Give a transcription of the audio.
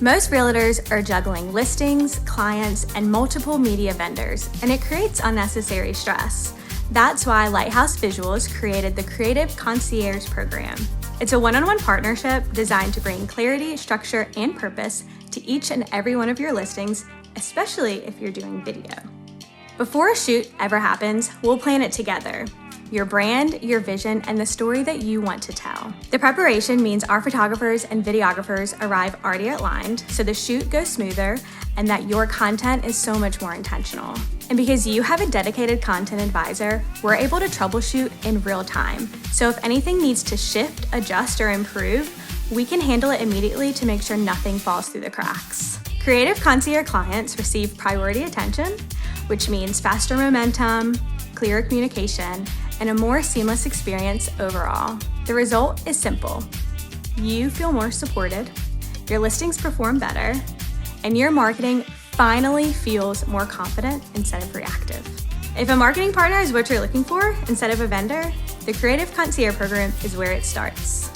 Most realtors are juggling listings, clients, and multiple media vendors, and it creates unnecessary stress. That's why Lighthouse Visuals created the Creative Concierge program. It's a one-on-one partnership designed to bring clarity, structure, and purpose to each and every one of your listings, especially if you're doing video. Before a shoot ever happens, we'll plan it together. Your brand, your vision, and the story that you want to tell. The preparation means our photographers and videographers arrive already outlined, so the shoot goes smoother and that your content is so much more intentional. And because you have a dedicated content advisor, we're able to troubleshoot in real time. So if anything needs to shift, adjust, or improve, we can handle it immediately to make sure nothing falls through the cracks. Creative Concierge clients receive priority attention, which means faster momentum, clearer communication, and a more seamless experience overall. The result is simple. You feel more supported, your listings perform better, and your marketing finally feels more confident instead of reactive. If a marketing partner is what you're looking for instead of a vendor, the Creative Concierge program is where it starts.